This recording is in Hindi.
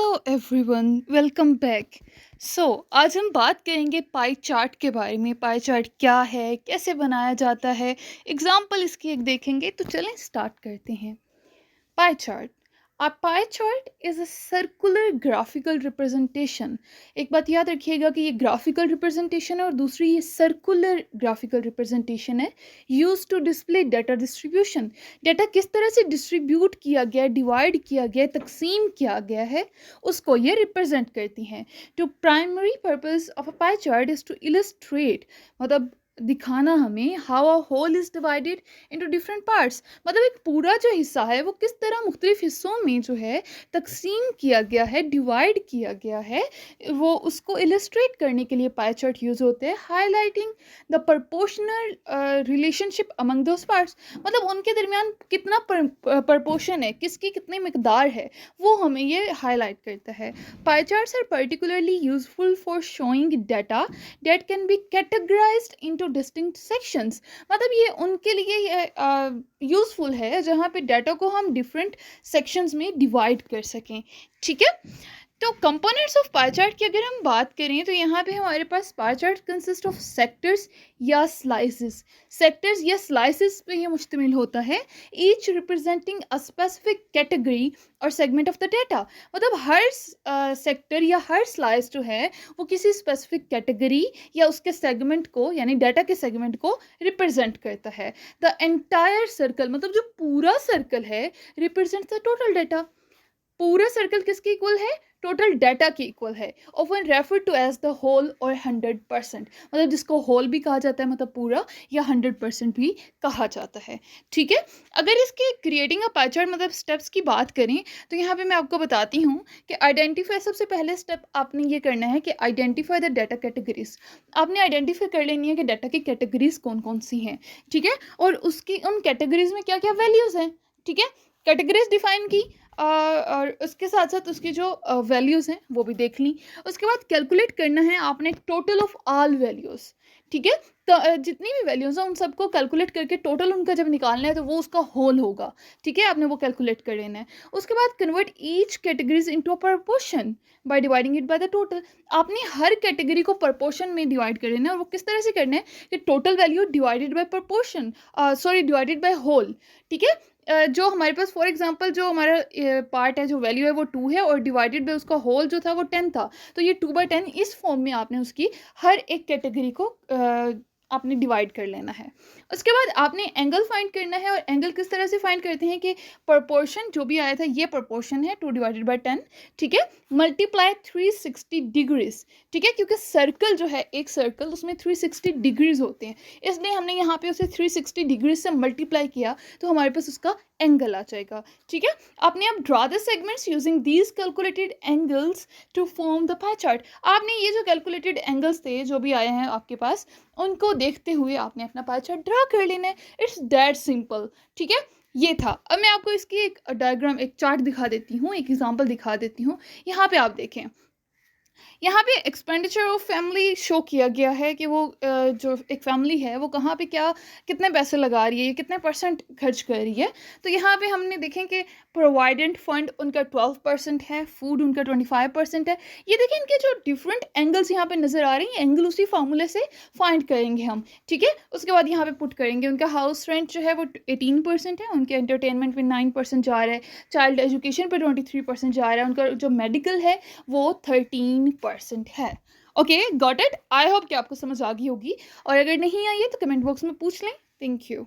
Everyone, welcome back. आज हम बात करेंगे पाई चार्ट के बारे में। पाई चार्ट क्या है, कैसे बनाया जाता है, एग्जाम्पल इसकी एक देखेंगे। तो चलें स्टार्ट करते हैं। Pie chart. A pie chart is a circular graphical representation। एक बात याद रखिएगा कि ये ग्राफिकल रिप्रेजेंटेशन है और दूसरी ये सर्कुलर ग्राफिकल रिप्रेजेंटेशन है, use to display data distribution. Data किस तरह से डिस्ट्रीब्यूट किया गया, डिवाइड किया गया, तकसीम किया गया है, उसको ये रिप्रेजेंट करती हैं। To primary purpose of a pie chart is to illustrate, मतलब दिखाना हमें how a whole is divided into different parts. मतलब एक पूरा जो हिस्सा है वो किस तरह मुख्तलिफ हिस्सों में जो है तकसीम किया गया है, डिवाइड किया गया है, वो उसको इलस्ट्रेट करने के लिए पाई चार्ट यूज होते हैं। Highlighting the proportional relationship among those parts, मतलब उनके दरमियान कितना प्रपोर्शन है, किसकी कितनी मिकदार है, वो हमें ये हाईलाइट करता है। Pie charts are particularly useful for showing data that can be categorised into distinct sections. मतलब ये उनके लिए यूजफुल है जहाँ पे डाटा को हम डिफरेंट सेक्शंस में डिवाइड कर सकें। ठीक है, तो कंपोनेंट्स ऑफ पाई चार्ट की अगर हम बात करें तो यहाँ पे हमारे पास pie chart consist of sectors या स्लाइसेस। सेक्टर्स या स्लाइसेस पे ये मुश्तमिल होता है, each representing a specific category और सेगमेंट ऑफ द डाटा। मतलब हर सेक्टर या हर स्लाइस जो है वो किसी स्पेसिफिक कैटेगरी या उसके सेगमेंट को, यानी डाटा के सेगमेंट को रिप्रेजेंट करता है। द एंटायर सर्कल, मतलब जो पूरा सर्कल है, रिप्रेजेंट्स द टोटल डाटा। पूरा सर्कल किसके इक्वल है? टोटल डाटा के इक्वल है। Often refer to as the whole और 100%, मतलब जिसको होल भी कहा जाता है, मतलब पूरा, या 100% भी कहा जाता है। ठीक है, अगर इसके क्रिएटिंग अ पाई चार्ट मतलब स्टेप्स की बात करें तो यहाँ पे मैं आपको बताती हूँ कि आइडेंटिफाई, सबसे पहले स्टेप आपने ये करना है कि आइडेंटिफाई द डाटा कैटेगरीज। आपने आइडेंटिफाई कर लेनी है कि डाटा की कैटेगरीज कौन कौन सी हैं। ठीक है, और उसकी उन कैटेगरीज में क्या क्या वैल्यूज़ हैं। ठीक है, कैटेगरीज डिफाइन की और उसके साथ साथ उसकी जो वैल्यूज़ हैं वो भी देख ली। उसके बाद कैलकुलेट करना है आपने टोटल ऑफ ऑल वैल्यूज़। ठीक है, तो जितनी भी वैल्यूज़ हैं उन सबको कैलकुलेट करके टोटल उनका जब निकालना है तो वो उसका होल होगा। ठीक है, आपने वो कैलकुलेट कर लेना है। उसके बाद convert each categories into a proportion by dividing it by the total. आपने हर कैटेगरी को प्रपोर्शन में डिवाइड कर लेना है, और वो किस तरह से करना है कि total value divided by proportion, divided by whole. ठीक है, जो हमारे पास फॉर एग्जांपल जो हमारा पार्ट है, जो वैल्यू है वो 2 है और डिवाइडेड बाय उसका होल जो था वो 10 था, तो ये 2/10 इस फॉर्म में आपने उसकी हर एक कैटेगरी को आपने डिवाइड कर लेना है। उसके बाद आपने एंगल फाइंड करना है, और एंगल किस तरह से फाइंड करते हैं कि प्रपोर्शन जो भी आया था ये प्रपोर्शन है 2/10। ठीक है, मल्टीप्लाई 360 डिग्रीज। ठीक है, क्योंकि सर्कल जो है, एक सर्कल, उसमें 360 डिग्रीज होते हैं, इसलिए हमने यहाँ पे उसे 360 डिग्रीज से मल्टीप्लाई किया तो हमारे पास उसका एंगल आ जाएगा। ठीक है, आपने अब draw the segments using these calculated angles to form the pie chart. आपने ये जो कैलकुलेटेड एंगल्स थे जो भी आए हैं आपके पास, उनको देखते हुए आपने अपना पाई चार्ट ड्रा कर लेना है। It's that simple. ठीक है, ये था। अब मैं आपको इसकी एक डायग्राम, एक चार्ट दिखा देती हूँ, एक एग्जांपल दिखा देती हूँ। यहाँ पे आप देखें, यहाँ पे एक्सपेंडिचर ऑफ फैमिली शो किया गया है कि वो जो एक फैमिली है वो कहाँ पे क्या, कितने पैसे लगा रही है, कितने परसेंट खर्च कर रही है। तो यहाँ पे हमने देखें कि प्रोवाइडेंट फंड उनका 12% है, फूड उनका 25% है। ये देखें, इनके जो डिफरेंट एंगल्स यहाँ पे नज़र आ रहे हैं, एंगल उसी फार्मूले से फाइंड करेंगे हम। ठीक है, उसके बाद यहाँ पे पुट करेंगे उनका हाउस रेंट जो है वो 18% है, उनके एंटरटेनमेंट में 9% जा रहा है, चाइल्ड एजुकेशन पर 23% जा रहा है, उनका जो मेडिकल है वो 13% है। Okay, got it. I hope कि आपको समझ आ गई होगी, और अगर नहीं आई है तो कमेंट बॉक्स में पूछ लें। Thank you.